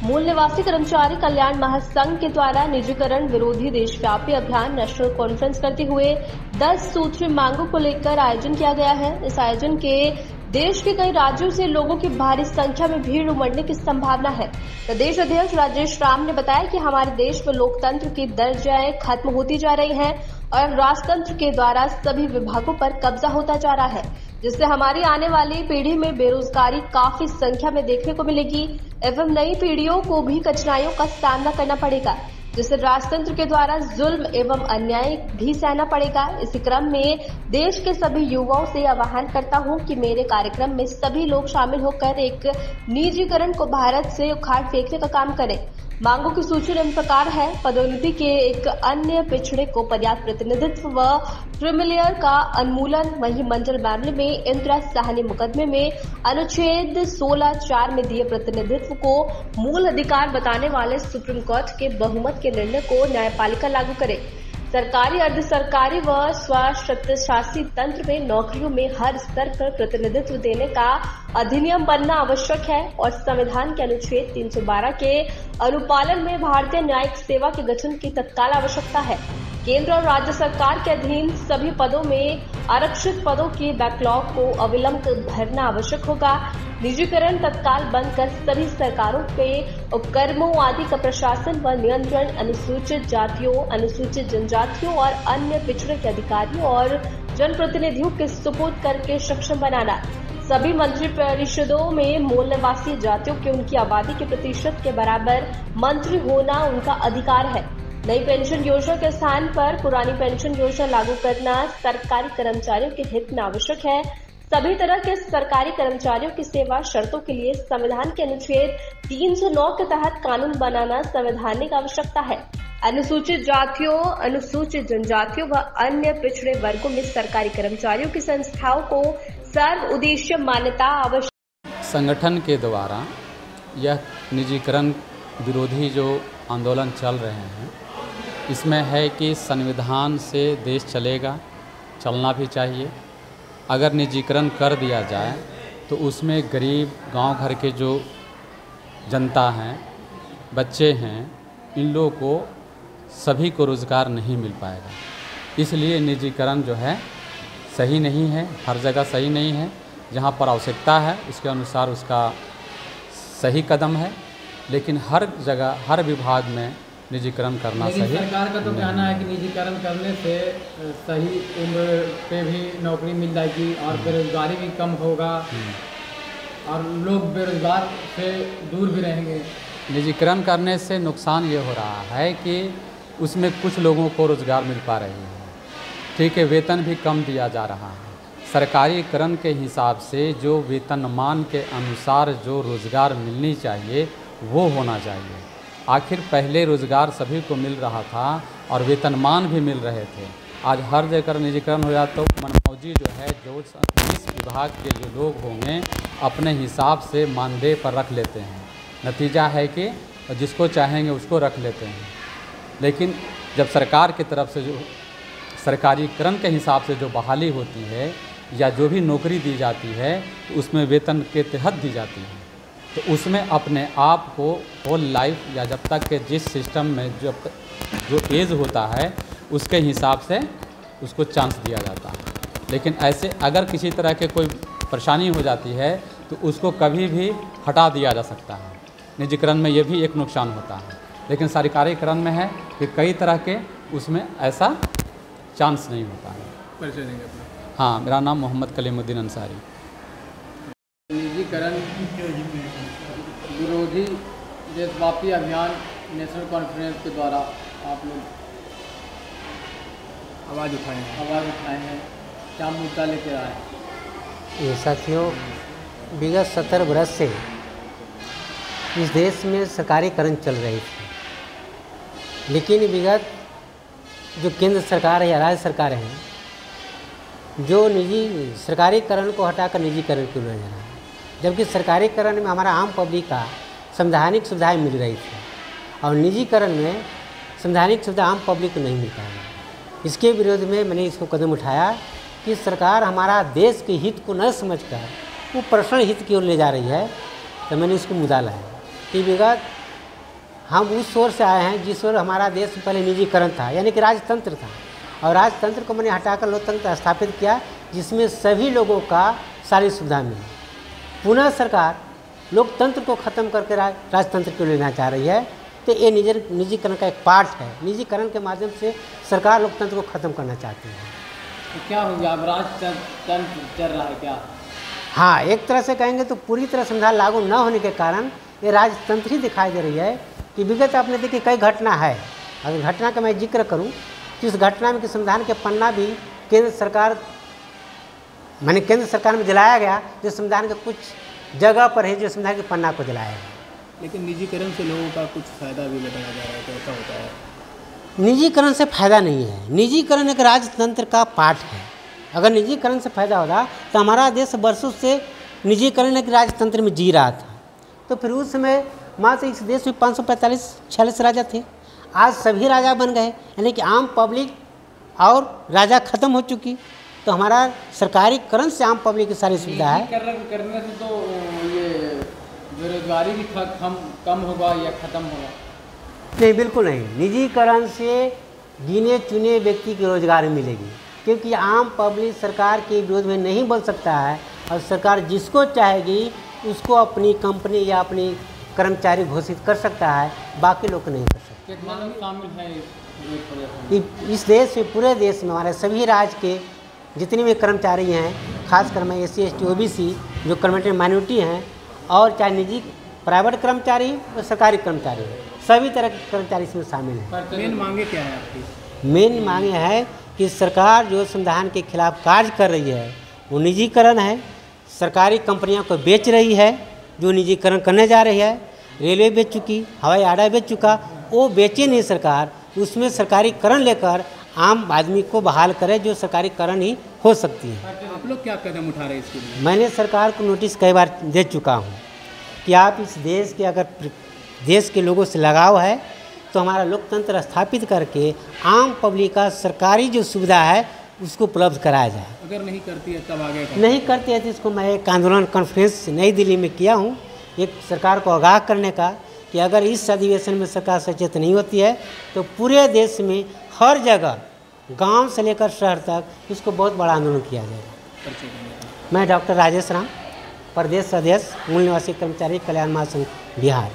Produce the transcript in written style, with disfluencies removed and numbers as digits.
मूल निवासी कर्मचारी कल्याण महासंघ के द्वारा निजीकरण विरोधी देशव्यापी अभियान नेशनल कॉन्फ्रेंस करते हुए 10 सूत्रीय मांगों को लेकर आयोजन किया गया है। इस आयोजन के देश के कई राज्यों से लोगों की भारी संख्या में भीड़ उमड़ने की संभावना है। प्रदेश अध्यक्ष राजेश राम ने बताया कि हमारे देश में लोकतंत्र की दर्जाएं खत्म होती जा रही हैं और राजतंत्र के द्वारा सभी विभागों पर कब्जा होता जा रहा है, जिससे हमारी आने वाली पीढ़ी में बेरोजगारी काफी संख्या में देखने को मिलेगी एवं नई पीढ़ियों को भी कठिनाइयों का सामना करना पड़ेगा, जिससे राजतंत्र के द्वारा जुल्म एवं अन्याय भी सहना पड़ेगा। इसी क्रम में देश के सभी युवाओं से आह्वान करता हूं कि मेरे कार्यक्रम में सभी लोग शामिल होकर एक निजीकरण को भारत से उखाड़ फेंकने का काम करें। मांगों की सूची निम्न प्रकार है। पदोन्नति के एक अन्य पिछड़े को पर्याप्त प्रतिनिधित्व व क्रिमिलियर का उन्मूलन। वहीं मंडल मामले में इंदिरा साहनी मुकदमे में अनुच्छेद 16(4) में दिए प्रतिनिधित्व को मूल अधिकार बताने वाले सुप्रीम कोर्ट के बहुमत के निर्णय को न्यायपालिका लागू करे। सरकारी, अर्ध सरकारी व स्वायत्तशासी तंत्र में नौकरियों में हर स्तर पर प्रतिनिधित्व देने का अधिनियम बनना आवश्यक है और संविधान के अनुच्छेद 312 के अनुपालन में भारतीय न्यायिक सेवा के गठन की तत्काल आवश्यकता है। केंद्र और राज्य सरकार के अधीन सभी पदों में आरक्षित पदों के बैकलॉग को अविलंब भरना आवश्यक होगा। निजीकरण तत्काल बंद कर सभी सरकारों पे उपक्रमों आदि का प्रशासन व नियंत्रण अनुसूचित जातियों, अनुसूचित जनजातियों और अन्य पिछड़े के अधिकारियों और जनप्रतिनिधियों के सुपुर्द करके सक्षम बनाना। सभी मंत्री परिषदों में मूल निवासी जातियों के उनकी आबादी के प्रतिशत के बराबर मंत्री होना उनका अधिकार है। नई पेंशन योजना के स्थान पर पुरानी पेंशन योजना लागू करना सरकारी कर्मचारियों के हित में आवश्यक है। सभी तरह के सरकारी कर्मचारियों की सेवा शर्तों के लिए संविधान के अनुच्छेद 309 के तहत कानून बनाना संवैधानिक आवश्यकता है। अनुसूचित जातियों, अनुसूचित जनजातियों व अन्य पिछड़े वर्गों में सरकारी कर्मचारियों की संस्थाओं को सर्व उद्देश्य मान्यता आवश्यक। संगठन के द्वारा यह निजीकरण विरोधी जो आंदोलन चल रहे हैं, इसमें है कि संविधान से देश चलेगा, चलना भी चाहिए। अगर निजीकरण कर दिया जाए तो उसमें गरीब गांव घर के जो जनता हैं, बच्चे हैं, इन लोगों को सभी को रोज़गार नहीं मिल पाएगा। इसलिए निजीकरण जो है सही नहीं है, हर जगह सही नहीं है। जहां पर आवश्यकता है उसके अनुसार उसका सही कदम है, लेकिन हर जगह हर विभाग में निजीकरण करना सही। सरकार का तो कहना है कि निजीकरण करने से सही उम्र पे भी नौकरी मिल जाएगी और बेरोजगारी भी कम होगा और लोग बेरोजगार से दूर भी रहेंगे। निजीकरण करने से नुकसान ये हो रहा है कि उसमें कुछ लोगों को रोज़गार मिल पा रही है, ठीक है, वेतन भी कम दिया जा रहा है। सरकारीकरण के हिसाब से जो वेतनमान के अनुसार जो रोज़गार मिलनी चाहिए वो होना चाहिए। आखिर पहले रोज़गार सभी को मिल रहा था और वेतनमान भी मिल रहे थे। आज हर जगह निजीकरण हो जाता तो मनमौजी जो है जो जिस विभाग के जो लोग होंगे अपने हिसाब से मानदेय पर रख लेते हैं। नतीजा है कि जिसको चाहेंगे उसको रख लेते हैं। लेकिन जब सरकार की तरफ से जो सरकारीकरण के हिसाब से जो बहाली होती है या जो भी नौकरी दी जाती है तो उसमें वेतन के तहत दी जाती है, तो उसमें अपने आप को होल लाइफ या जब तक के जिस सिस्टम में जो एज होता है उसके हिसाब से उसको चांस दिया जाता है। लेकिन ऐसे अगर किसी तरह के कोई परेशानी हो जाती है तो उसको कभी भी हटा दिया जा सकता है। निजीकरण में ये भी एक नुकसान होता है, लेकिन सरकारीकरण में है कि कई तरह के उसमें ऐसा चांस नहीं होता है। परिचय देंगे अपना? हाँ, मेरा नाम मोहम्मद कलीमुद्दीन अंसारी। निजीकरण विरोधी देशव्यापी अभियान नेशनल कॉन्फ्रेंस के द्वारा आप लोग आवाज़ उठाए हैं, क्या मुद्दा लेकर आए? ये साथियों, विगत 70 वर्ष से इस देश में सरकारीकरण चल रही थी, लेकिन विगत जो केंद्र सरकार है या राज्य सरकार है, जो निजी सरकारीकरण को हटाकर निजीकरण क्यों नहीं जा रहा है, जबकि सरकारीकरण में हमारा आम पब्लिक का संवैधानिक सुविधाएं मिल रही थी और निजीकरण में संवैधानिक सुविधा आम पब्लिक को नहीं मिल पाएगा। इसके विरोध में मैंने इसको कदम उठाया कि सरकार हमारा देश के हित को न समझकर वो पर्सनल हित की ओर ले जा रही है, तो मैंने इसको मुद्दा लाया कि विगत हम उस ओर से आए हैं जिस ओर हमारा देश पहले निजीकरण था, यानी कि राजतंत्र था, और राजतंत्र को मैंने हटाकर लोकतंत्र स्थापित किया, जिसमें सभी लोगों का सारी सुविधा मिली। पुनः सरकार लोकतंत्र को ख़त्म करके राजतंत्र को लेना चाह रही है, तो ये निजीकरण का एक पार्ट है। निजीकरण के माध्यम से सरकार लोकतंत्र को ख़त्म करना चाहती है। तो क्या हो गया, अब राजतंत्र चल रहा है क्या? हाँ, एक तरह से कहेंगे तो पूरी तरह संविधान लागू न होने के कारण ये राजतंत्र ही दिखाई दे रही है। कि विगत आपने देखी कई घटना है, अगर घटना का मैं जिक्र करूं कि उस घटना में कि संविधान के पन्ना भी केंद्र सरकार में दिलाया गया, जो संविधान के कुछ जगह पर है जो संविधान के पन्ना को दिलाया गया। लेकिन निजीकरण से लोगों का कुछ फ़ायदा भी बताया जा रहा है, तो ऐसा होता है? निजीकरण से फ़ायदा नहीं है। निजीकरण एक राजतंत्र का पार्ट है। अगर निजीकरण से फ़ायदा होता तो हमारा देश वर्षों से निजीकरण एक राजतंत्र में जी रहा था। तो फिर उस समय मात्र इस देश में 545-46 राजा थे, आज सभी राजा बन गए, यानी कि आम पब्लिक और राजा खत्म हो चुकी। तो हमारा सरकारीकरण से आम पब्लिक की सारी सुविधा है। करने से तो ये बेरोजगारी भी कम होगा या ख़त्म होगा? नहीं, बिल्कुल नहीं। निजीकरण से गिने चुने व्यक्ति की रोजगार मिलेगी, क्योंकि आम पब्लिक सरकार के विरोध में नहीं बोल सकता है, और सरकार जिसको चाहेगी उसको अपनी कंपनी या अपनी कर्मचारी घोषित कर सकता है, बाकी लोग नहीं कर सकते। कितना लोग शामिल हैं इस देश में, पूरे देश में हमारे सभी राज्य के जितने भी कर्मचारी हैं, खासकर मैं SC ST OBC जो कम्युनिटी माइनॉरिटी हैं, और चाहे निजी प्राइवेट कर्मचारी और सरकारी कर्मचारी, सभी तरह के कर्मचारी इसमें शामिल हैं। मेन मांगे क्या है आपकी? मेन मांगे है कि सरकार जो संविधान के खिलाफ कार्य कर रही है वो निजीकरण है। सरकारी कंपनियों को बेच रही है, जो निजीकरण करने जा रही है। रेलवे बेच चुकी, हवाई अड्डा बेच चुका, वो बेचे नहीं सरकार, उसमें सरकारीकरण लेकर आम आदमी को बहाल करे, जो सरकारीकरण ही हो सकती है। आप लोग क्या कदम उठा रहे हैं इसके लिए? मैंने सरकार को नोटिस कई बार दे चुका हूँ कि आप इस देश के, अगर देश के लोगों से लगाव है तो हमारा लोकतंत्र स्थापित करके आम पब्लिक का सरकारी जो सुविधा है उसको उपलब्ध कराया जाए। अगर नहीं करती है तब आगे नहीं करती है तो इसको मैं एक आंदोलन कॉन्फ्रेंस नई दिल्ली में किया हूँ, एक सरकार को आगाह करने का, कि अगर इस अधिवेशन में सरकार सचेत नहीं होती है तो पूरे देश में हर जगह, गांव से लेकर शहर तक इसको बहुत बड़ा आंदोलन किया जाएगा। मैं डॉक्टर राजेश राम, प्रदेश अध्यक्ष मूल निवासी कर्मचारी कल्याण महासंघ बिहार।